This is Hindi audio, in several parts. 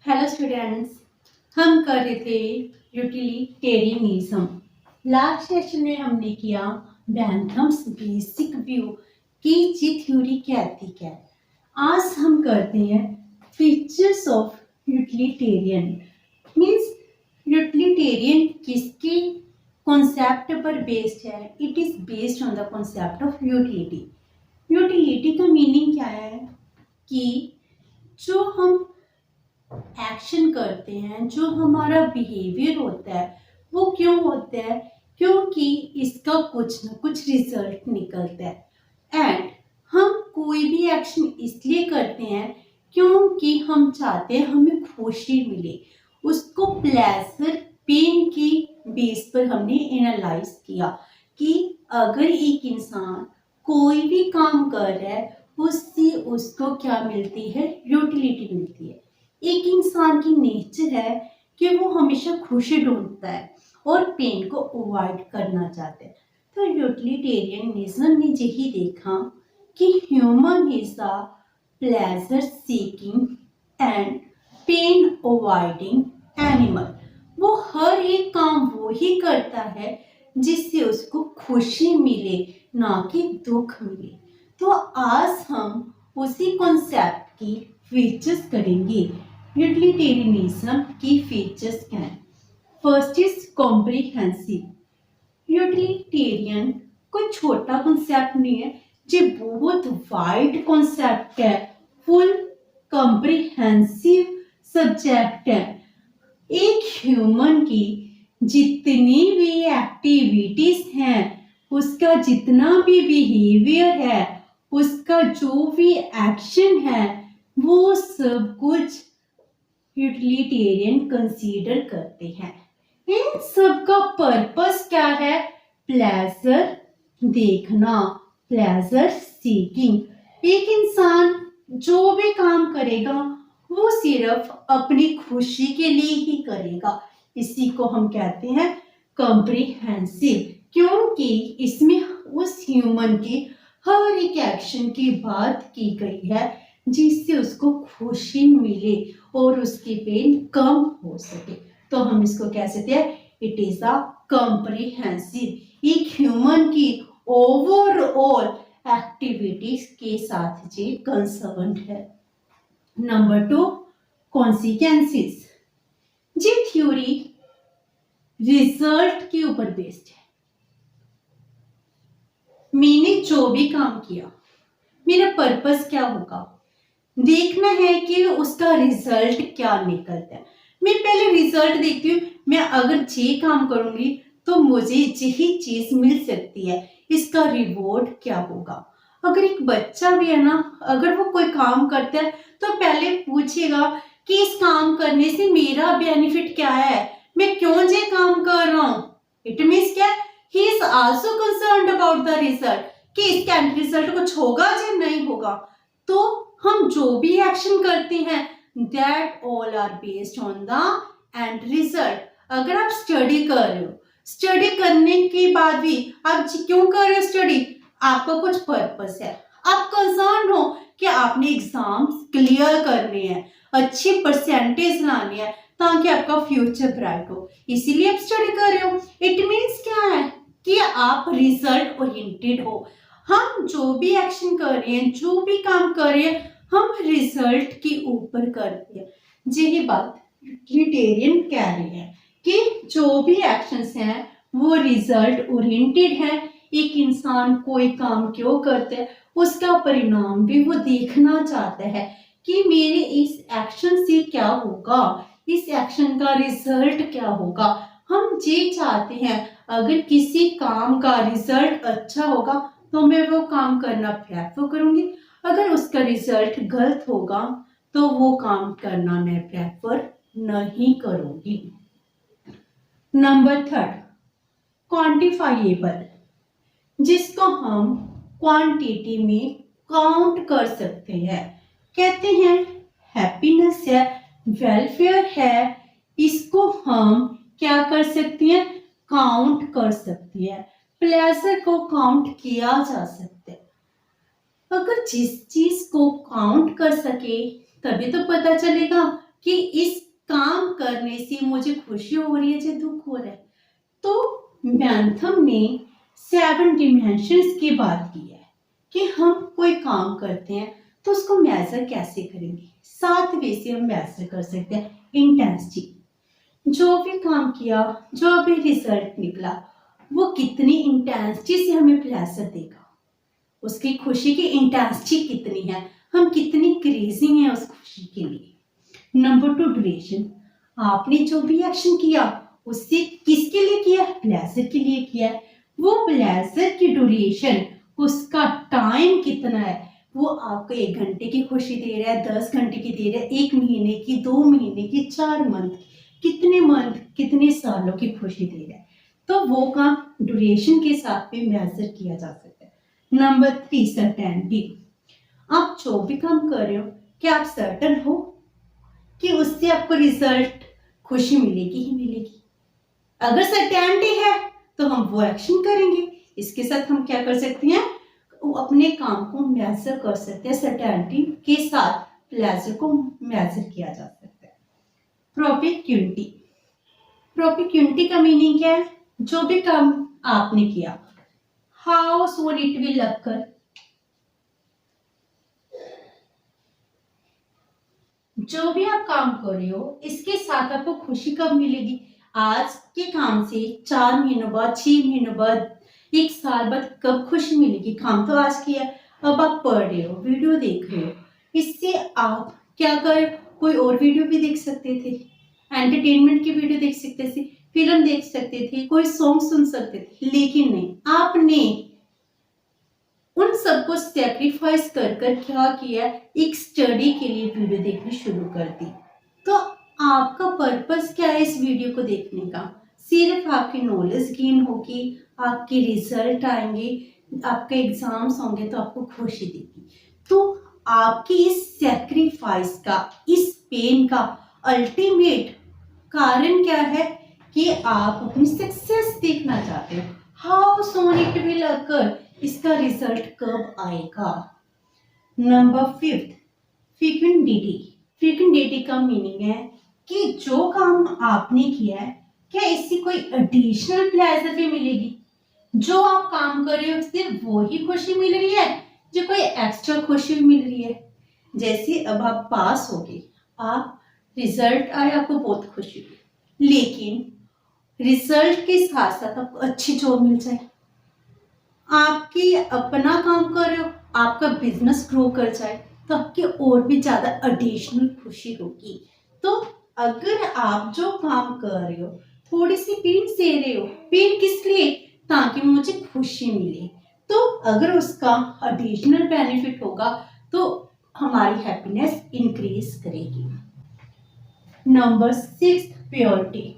हेलो स्टूडेंट्स, हम कर रहे थे यूटिलिटेरियनिज्म। लास्ट सेशन में हमने किया बेंथम्स बेसिक व्यू की जी थ्योरी कहती है। आज हम करते हैं features of utilitarian. Means utilitarian किसके कॉन्सेप्ट पर बेस्ड है? It is based on the concept of utility. Utility का मीनिंग क्या है कि जो हम एक्शन करते हैं, जो हमारा बिहेवियर होता है, वो क्यों होता है? क्योंकि इसका कुछ ना कुछ रिजल्ट निकलता है। एंड हम कोई भी एक्शन इसलिए करते हैं क्योंकि हम चाहते हैं हमें खुशी मिले। उसको प्लेजर पेन की बेस पर हमने एनालाइज किया कि अगर एक इंसान कोई भी काम कर रहा है उससे उसको क्या मिलती है? यूटिलिटी मिलती है। एक इंसान की नेचर है कि वो हमेशा खुशी ढूंढता है और पेन को अवॉइड करना चाहता है। तो यूटिलिटेरियनिज्म ने यही देखा कि human is a pleasure seeking and pain avoiding animal. वो हर एक काम वो ही करता है जिससे उसको खुशी मिले, ना कि दुख मिले। तो आज हम उसी कॉन्सेप्ट की फीचर्स करेंगे। यूटिलिटेरियनिज्म की फीचर्स क्या हैं? First is comprehensive. यूटिलिटेरियन कोई छोटा कॉन्सेप्ट नहीं है, ये बहुत वाइड कॉन्सेप्ट है, फुल कॉम्प्रिहेंसिव सब्जेक्ट है। एक ह्यूमन की जितनी भी एक्टिविटीज हैं, उसका जितना भी बिहेवियर है, उसका जो भी एक्शन है, वो सब कुछ यूटिलिटेरियन कंसीडर करते हैं। इन सब का पर्पस क्या है? प्लेजर देखना, प्लेजर सीकिंग। एक इंसान जो भी काम करेगा वो सिर्फ अपनी खुशी के लिए ही करेगा। इसी को हम कहते हैं कॉम्प्रिहेंसिव, क्योंकि इसमें उस ह्यूमन की हर एक एक्शन की बात की गई है जिससे उसको खुशी मिले और उसकी पेन कम हो सके। तो हम इसको कह सकते हैं इट इज अ कॉम्प्रिहेंसिव। एक ह्यूमन की ओवरऑल एक्टिविटीज के साथ ये कंसर्न है। Number 2, consequences. ये थ्योरी रिजल्ट के ऊपर बेस्ड है। मैंने जो भी काम किया, मेरा पर्पस क्या होगा? देखना है कि उसका रिजल्ट क्या निकलता है। मैं पहले रिजल्ट देखती हूँ। मैं अगर ये काम करूंगी तो मुझे यही चीज मिल सकती है, इसका रिवॉर्ड क्या होगा? अगर एक बच्चा भी है ना, अगर वो कोई काम करता है तो पहले पूछेगा कि इस काम करने से मेरा बेनिफिट क्या है, मैं क्यों ये काम कर रहा हूं। इट मीन्स क्या? He is also concerned about the result, कि इसका एंड रिजल्ट कुछ होगा या नहीं होगा। तो हम जो भी एक्शन करते हैं that all are based on the end result. अगर आप स्टडी कर रहे हो, स्टडी करने के बाद भी आप क्यों कर रहे हो स्टडी? आपका कुछ पर्पस है, आप कंसर्न हो कि आपने एग्जाम्स क्लियर करने हैं, अच्छी परसेंटेज लानी है ताकि आपका फ्यूचर ब्राइट हो, इसीलिए आप स्टडी कर रहे हो। इट मीन्स क्या है कि आप रिजल्ट ओरिएंटेड हो। हम जो भी एक्शन कर रहे हैं, जो भी काम कर रहे हैं, हम रिजल्ट के ऊपर करते हैं। यही बात यूटिलिटेरियन कह रही है कि जो भी एक्शंस हैं वो रिजल्ट ओरिएंटेड है। एक इंसान कोई काम क्यों करता है, उसका परिणाम भी वो देखना चाहता है कि मेरे इस एक्शन से क्या होगा, इस एक्शन का रिजल्ट क्या होगा। हम ये चाहते हैं अगर किसी काम का रिजल्ट अच्छा होगा तो मैं वो काम करना प्रेफर करूंगी, अगर उसका रिजल्ट गलत होगा तो वो काम करना मैं प्रेफर नहीं करूंगी। नंबर 3, क्वांटिफाइएबल, जिसको हम क्वांटिटी में काउंट कर सकते हैं। कहते हैं हैप्पीनेस है, वेलफेयर है, इसको हम क्या कर सकते हैं? काउंट कर सकते हैं। प्लेजर को काउंट किया जा सकता है। अगर जिस चीज को काउंट कर सके तभी तो पता चलेगा कि इस काम करने से मुझे खुशी हो रही है या दुख हो रहा है। तो मैंथम ने 7 डिमेंशंस की बात की है कि हम कोई काम करते हैं तो उसको मेजर कैसे करेंगे। 7 वे से हम मेजर कर सकते हैं इंटेंसिटी। जो भी काम किया, जो भी रिजल्ट निकला, वो कितनी इंटेंसिटी से हमें प्लेजर देगा, उसकी खुशी की इंटेंसिटी कितनी है, हम कितनी क्रेजी हैं उस खुशी के लिए। Number 2 duration. आपने जो भी एक्शन किया उससे किसके लिए किया, प्लेजर के लिए किया है। वो प्लेजर की ड्यूरेशन, उसका टाइम कितना है, वो आपको 1 घंटे की खुशी दे रहा है, 10 घंटे की दे रहा है, 1 महीने की, 2 महीने की, 4 मंथ, मंथ कितने सालों की खुशी दे रहा है। तो वो काम ड्यूरेशन के साथ भी मेजर किया जा सकता है। Number 3 certainty. आप जो भी काम कर रहे हो, क्या आप सर्टन हो कि उससे आपको रिजल्ट खुशी मिलेगी ही मिलेगी। अगर सर्टेनिटी है तो हम वो एक्शन करेंगे। इसके साथ हम क्या कर सकते हैं, अपने काम को मेजर कर सकते हैं, सर्टेनिटी के साथ प्लेजर को मेजर किया जा सकता है। प्रोपिक्यूनिटी। प्रोपिक्यूनिटी का मीनिंग क्या है, जो भी काम आपने किया, how soon it will occur, जो भी आप काम कर रहे हो इसके साथ आपको खुशी कब मिलेगी। आज के काम से 4 महीनों बाद, 6 महीनों बाद, 1 साल बाद कब खुशी मिलेगी। काम तो आज किया, अब आप पढ़ रहे हो, वीडियो देख रहे हो, इससे आप क्या कर, कोई और वीडियो भी देख सकते थे, एंटरटेनमेंट की वीडियो देख सकते थे, फिल्म देख सकते थे, कोई सॉन्ग सुन सकते थे, लेकिन नहीं, आपने उन सबको सेक्रीफाइस कर कर क्या किया, एक स्टडी के लिए वीडियो देखनी शुरू कर दी। तो आपका पर्पस क्या है इस वीडियो को देखने का, सिर्फ आपकी नॉलेज गेन होगी, आपके रिजल्ट आएंगे, आपके एग्जाम्स होंगे तो आपको खुशी देगी। तो आपकी इस सेक्रीफाइस का, इस पेन का अल्टीमेट कारण क्या है कि आप अपनी सक्सेस देखना चाहते हो। How soon it will occur, इसका रिजल्ट कब आएगा। नंबर 5 फ्रीक्वेंटिटी। फ्रीक्वेंटिटी का मीनिंग है कि जो काम आपने किया है, क्या इससे कोई एडिशनल प्लेजर भी मिलेगी। जो आप काम कर रहे हो सिर्फ वो ही खुशी मिल रही है, जो कोई एक्स्ट्रा खुशी मिल रही है। जैसे अब आप पास हो गए, आप रिजल्ट आए, आपको बहुत खुशी हुई, लेकिन रिजल्ट के साथ साथ आपको अच्छी जॉब मिल जाए, आपकी अपना काम कर रहे हो, आपका बिजनेस ग्रो कर जाए, तो आपकी और भी ज्यादा एडिशनल खुशी होगी। तो अगर आप जो काम कर रहे हो थोड़ी सी पेन से रहे हो, पेन किस लिए, ताकि मुझे खुशी मिले, तो अगर उसका एडिशनल बेनिफिट होगा तो हमारी हैप्पीनेस इंक्रीज करेगी। Number 6 purity.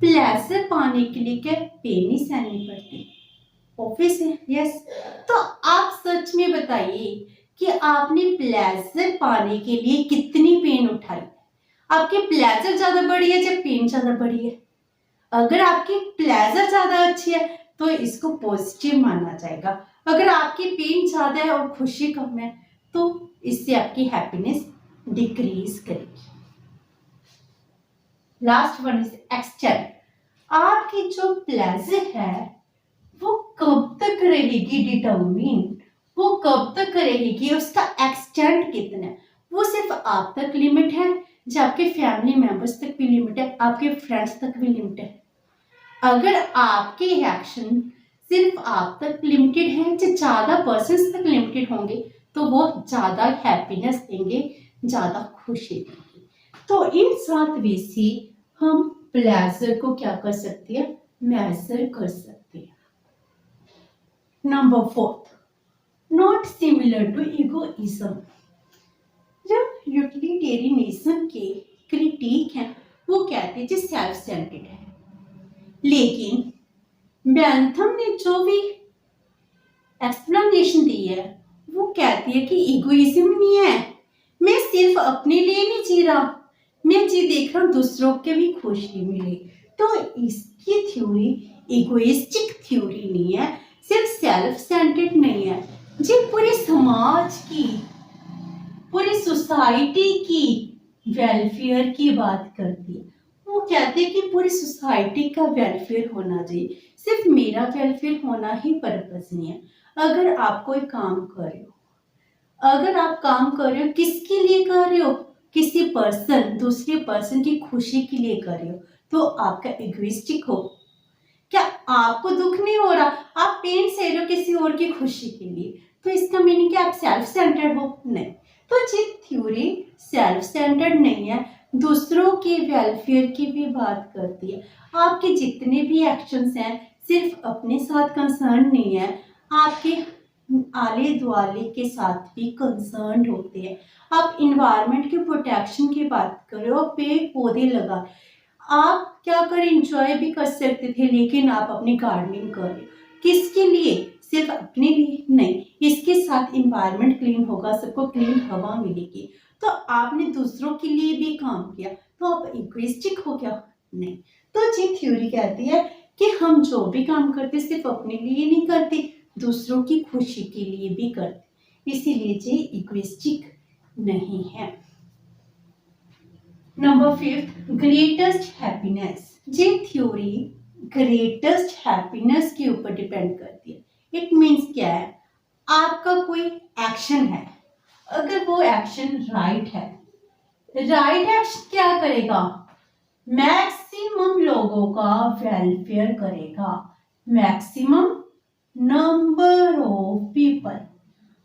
प्लेजर पाने के लिए क्या पेन ही सहनी पड़ती, ऑफिस है, यस। तो आप सच में बताइए कि आपने प्लेजर पाने के लिए कितनी पेन उठाई। आपकी प्लेजर ज्यादा बड़ी है या पेन ज्यादा बड़ी है। अगर आपकी प्लेजर ज्यादा अच्छी है तो इसको पॉजिटिव माना जाएगा। अगर आपकी पेन ज्यादा है और खुशी कम है तो इससे आपकी हैप्पीनेस डिक्रीज करेगी। Last one is extend. आपकी जो प्लेजर है वो कब तक रहेगी डिटरमिन, वो कब तक रहेगी, उसका एक्सटेंड कितना है, वो सिर्फ आप तक लिमिट है, जो आपके फैमिली मेंबर्स तक भी लिमिट है, आपके फ्रेंड्स तक भी लिमिट है। अगर आपके एक्शन सिर्फ आप तक लिमिटेड है, जो ज्यादा पर्सन्स तक लिमिटेड होंगे तो वो ज्यादा हैप्पीनेस देंगे, ज्यादा खुशी देंगे। तो इन 7 वे से हम प्लेजर को क्या कर सकते हैं, मेजर कर सकते हैं। Number 4 not similar to egoism. जो यूटिलिटेरियनिज्म के क्रिटिक हैं वो कहते हैं जो सेल्फ सेंटर्ड है, लेकिन बेंथम ने जो भी एक्सप्लेनेशन दी है वो कहती है कि इगोइज्म नहीं है, मैं सिर्फ अपने लिए नहीं जी रहा, मैं जी देख रहा हूँ दूसरों के भी खुशी मिले। तो इसकी थ्योरी इगोइस्टिक थ्योरी नहीं है, सिर्फ सेल्फ सेंटर्ड नहीं है, जी पूरे सोसाइटी की वेलफेयर की बात करती है। वो कहते हैं कि पूरी सोसाइटी का वेलफेयर होना चाहिए, सिर्फ मेरा वेलफेयर होना ही पर्पस नहीं है। अगर आप कोई काम कर रहे हो, अगर आप काम कर रहे हो, किसके लिए कर रहे हो? किसी पर्सन, दूसरे पर्सन की खुशी के लिए कर रहे हो, तो आपका इगोइस्टिक हो। क्या आपको दुख नहीं हो रहा? आप पेन सह रहे हो किसी और की खुशी के लिए, तो इसका मीनिंग क्या आप सेल्फ सेंटर्ड हो? नहीं। तो ये थ्योरी सेल्फ सेंटर्ड नहीं है, दूसरों के वेलफेयर की भी बात करती है। आपके जितने भी एक्शंस हैं सिर्फ अपने साथ कंसर्न नहीं है, आपके आले दुआले के साथ भी कंसर्न होते हैं। आप इन्वायरमेंट की प्रोटेक्शन की बात कर रहे हो, पेड़ पौधे लगा, आप क्या कर एंजॉय भी कर सकते थे, लेकिन आप अपनी गार्डनिंग कर रहे हो किसके लिए? सिर्फ अपने लिए नहीं, इसके साथ इन्वायरमेंट क्लीन होगा, सबको क्लीन हवा मिलेगी, तो आपने दूसरों के लिए भी काम किया, तो आप इगोइस्टिक हो क्या? नहीं। तो जी थ्योरी कहती है कि हम जो भी काम करते सिर्फ अपने लिए नहीं करते, दूसरों की खुशी के लिए भी करते, इसीलिए जी इगोइस्टिक नहीं है। Number 5, greatest happiness. ये थ्योरी ग्रेटेस्ट हैप्पीनेस के ऊपर डिपेंड करती है। इट मीन्स क्या है? आपका कोई एक्शन है, अगर वो एक्शन राइट है, राइट एक्शन क्या करेगा? मैक्सिमम लोगों का वेलफेयर करेगा, मैक्सिमम नंबर ऑफ पीपल।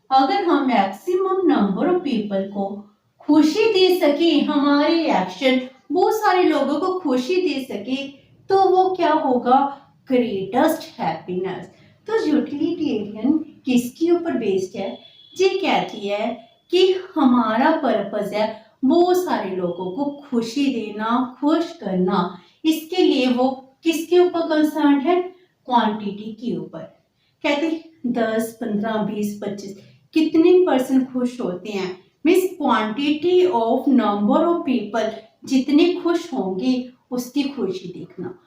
अगर हम मैक्सिमम नंबर ऑफ पीपल को खुशी दे सके, हमारे एक्शन बहुत सारे लोगों को खुशी दे सके, तो वो क्या होगा? Greatest happiness. तो यूटिलिटेरियन किसके ऊपर बेस्ड है? ये कहती है कि हमारा पर्पस है बहुत सारे लोगों को खुशी देना, खुश करना, इसके लिए वो किसके ऊपर कंसर्न है? क्वांटिटी के ऊपर। कहते 10, 15, 20, 25 कितने पर्सन खुश होते हैं? Means quantity of number of people जितने खुश होंगे उसकी खुशी देखना।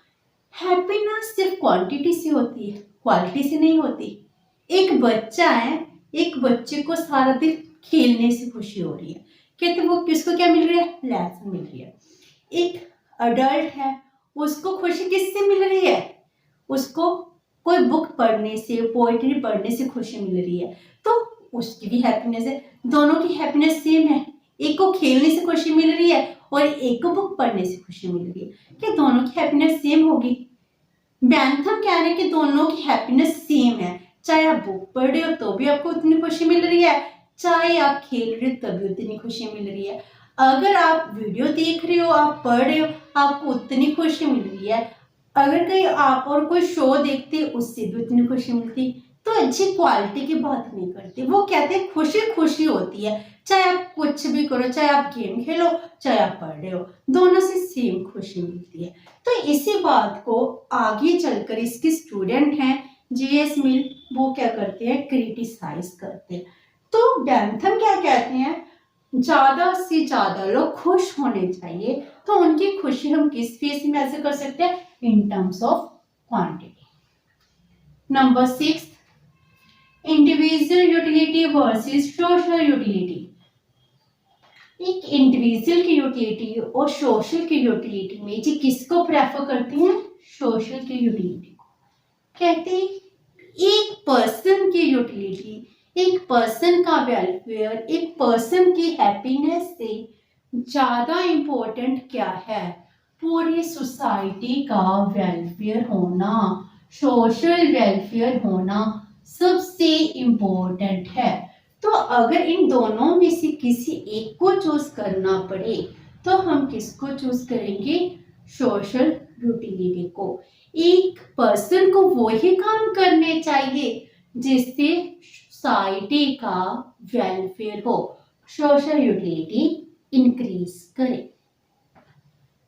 हैप्पीनेस सिर्फ क्वांटिटी से होती है, क्वालिटी से नहीं होती। एक बच्चा है, एक बच्चे को सारा दिन खेलने से खुशी हो रही है, कहते वो किसको क्या मिल रही है? लेसन मिल रही है। एक अडल्ट है, उसको खुशी किससे मिल रही है? उसको कोई बुक पढ़ने से, पोएट्री पढ़ने से खुशी मिल रही है, तो उसकी भी हैप्पीनेस है। दोनों की हैप्पीनेस सेम है, एक को खेलने से खुशी मिल रही है और एक को बुक पढ़ने से खुशी मिल रही है, क्या दोनों की हैप्पीनेस सेम होगी? बैंथम कह रहे हैं कि दोनों की हैप्पीनेस सेम है, चाहे आप बुक पढ़ रहे हो तो भी आपको उतनी खुशी मिल रही है, चाहे आप खेल रहे हो तभी उतनी खुशी मिल रही है। अगर आप वीडियो देख रहे हो, आप पढ़ रहे हो, आपको उतनी खुशी मिल रही है। अगर कहीं आप और कोई शो देखते उससे भी उतनी खुशी मिलती। तो अच्छी क्वालिटी की बात नहीं करते, वो कहते हैं खुशी खुशी होती है, चाहे आप कुछ भी करो, चाहे आप गेम खेलो, चाहे आप पढ़ रहे हो, दोनों से सेम खुशी मिलती है। तो इसी बात को आगे चलकर इसके स्टूडेंट हैं जेएस मिल, वो क्या करते हैं? क्रिटिसाइज करते हैं। तो बैंथम क्या कहते हैं? ज्यादा से ज्यादा लोग खुश होने चाहिए, तो उनकी खुशी हम किस फेस में मेजर कर सकते हैं? In terms of quantity. Number 6, individual utility versus social utility. एक इंडिविजुअल की यूटिलिटी और सोशल की यूटिलिटी में जी किसको प्रेफर करते हैं? सोशल की यूटिलिटी को। कहते हैं एक पर्सन की यूटिलिटी, एक पर्सन का वेलफेयर, एक पर्सन की हैप्पीनेस से ज्यादा इम्पोर्टेंट क्या है? पूरी सोसाइटी का वेलफेयर होना, सोशल वेलफेयर होना सबसे इम्पोर्टेंट है। तो अगर इन दोनों में से किसी एक को चूज करना पड़े तो हम किसको चूज करेंगे? सोशल यूटिलिटी को। एक पर्सन को वही काम करने चाहिए जिससे सोसाइटी का वेलफेयर हो, सोशल यूटिलिटी इंक्रीज करे।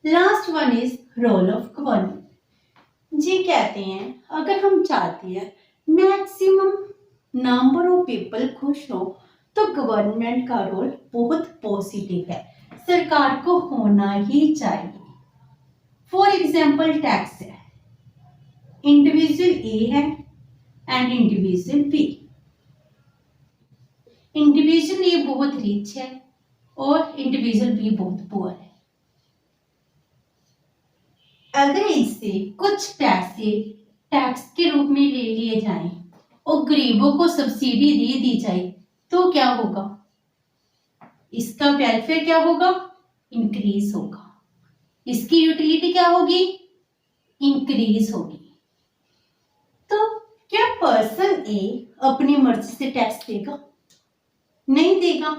Last one is role of government. जी कहते हैं अगर हम चाहते हैं मैक्सिमम नंबर ऑफ पीपल खुश हो तो गवर्नमेंट का रोल बहुत पॉजिटिव है, सरकार को होना ही चाहिए। फॉर एग्जाम्पल टैक्स है, इंडिविजुअल ए है एंड इंडिविजुअल बी। इंडिविजुअल ए बहुत रिच है, और इंडिविजुअल भी बहुत पुअर है। अगर इससे कुछ पैसे टैक्स के रूप में ले लिए जाएं और गरीबों को सब्सिडी दे दी जाए तो क्या होगा? इसका वेलफेयर क्या होगा? इंक्रीज होगा। इसकी यूटिलिटी क्या होगी? इंक्रीज होगी। तो क्या पर्सन ए अपनी मर्जी से टैक्स देगा? नहीं देगा,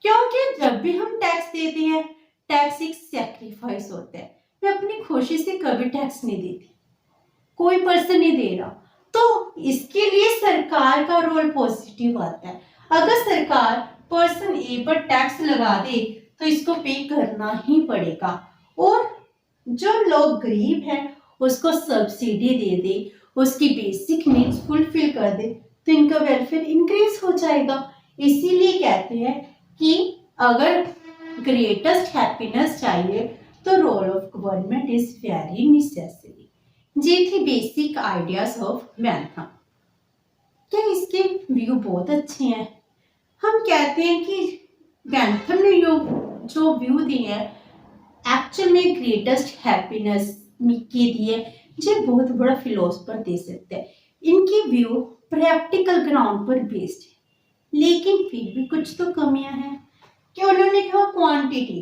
क्योंकि जब भी हम टैक्स देते हैं टैक्स एक सैक्रिफाइस होता है। मैं अपनी खुशी से कभी टैक्स नहीं देती, कोई पर्सन नहीं दे रहा, तो इसके लिए सरकार का रोल पॉजिटिव आता है। अगर सरकार पर्सन ए पर टैक्स लगा दे तो इसको पे करना ही पड़ेगा, और जो लोग गरीब हैं उसको सब्सिडी दे दे, उसकी बेसिक नीड्स फुलफिल कर दे, तो इनका वेलफेयर इंक्रीज हो जाएगा। इसीलिए कहते हैं कि अगर ग्रेटेस्ट हैप्पीनेस चाहिए तो role of government is very necessary. ये थी बेसिक आइडियाज ऑफ बैंथम। क्या इसके व्यू बहुत अच्छे हैं? हम कहते हैं कि बैंथम ने जो व्यू दिए हैं एक्चुअल में ग्रेटेस्ट हैप्पीनेस के दिए, ये बहुत बड़ा फिलोसफर दे सकते हैं। इनकी व्यू प्रैक्टिकल ग्राउंड पर बेस्ड है, लेकिन फिर भी कुछ तो कमियां हैं। कि उन्होंने कहा क्वांटिटी,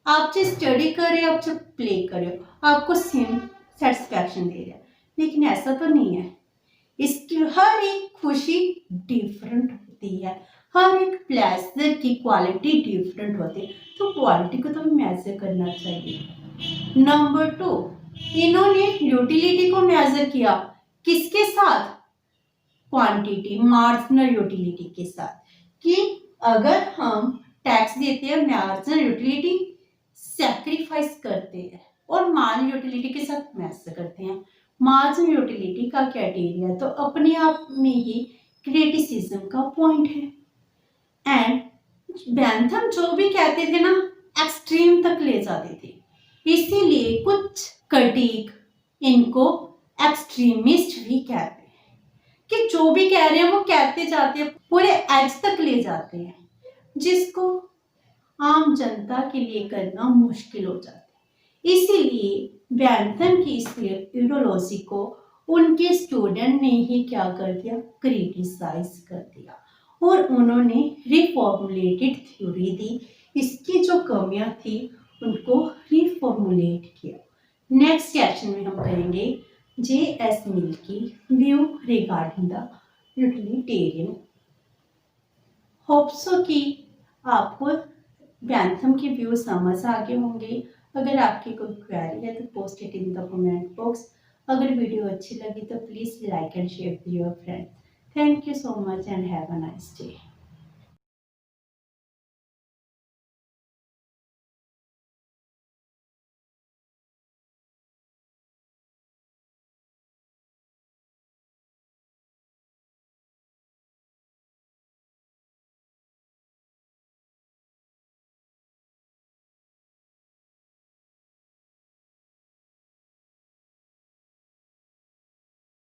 आप चाहे स्टडी कर रहे हो, आप चाहे प्ले कर रहे हो, आपको सेम सेटिस्फैक्शन दे रहा है, लेकिन ऐसा तो नहीं है। इसकी हर एक खुशी डिफरेंट होती है, हर एक प्लेजर की क्वालिटी डिफरेंट होती है, तो क्वालिटी को तो मेजर करना चाहिए। नंबर 2, इन्होंने यूटिलिटी को मेजर किया किसके साथ? क्वांटिटी, मार्जिनल यूटिलिटी के साथ, कि अगर हम टैक्स देते हैं मार्जिनल यूटिलिटी सैक्रिफाइस करते हैं और मार्जिनल यूटिलिटी के साथ मैच करते हैं। मार्जिनल यूटिलिटी का क्राइटेरिया तो अपने आप में ही क्रिटिसिज्म का पॉइंट है। एंड बैंथम जो भी कहते थे ना एक्सट्रीम तक ले जाते थे, इसीलिए कुछ क्रिटिक इनको एक्सट्रीमिस्ट भी कहते हैं, कि जो भी कह रहे हैं वो कहते जाते हैं, पूरे एज तक ले जाते हैं, जिसको आम जनता के लिए करना मुश्किल हो जाता है। इसीलिए बैंथम की इस आइडियोलॉजी को उनके स्टूडेंट ने ही क्या कर दिया? क्रिटिसाइज कर दिया, और उन्होंने रिफॉर्मुलेटेड थ्योरी दी, इसकी जो कमियां थी उनको रिफॉर्मुलेट किया। नेक्स्ट सेक्शन में हम करेंगे J.S. मिल की view regarding the utilitarian. Hope so कि आपको बैंथम के व्यू समझ आ गए होंगे। अगर आपकी कोई क्वेरी है तो post it in the comment box. अगर वीडियो अच्छी लगी तो please like and share with your friends. Thank you so much and have a nice day.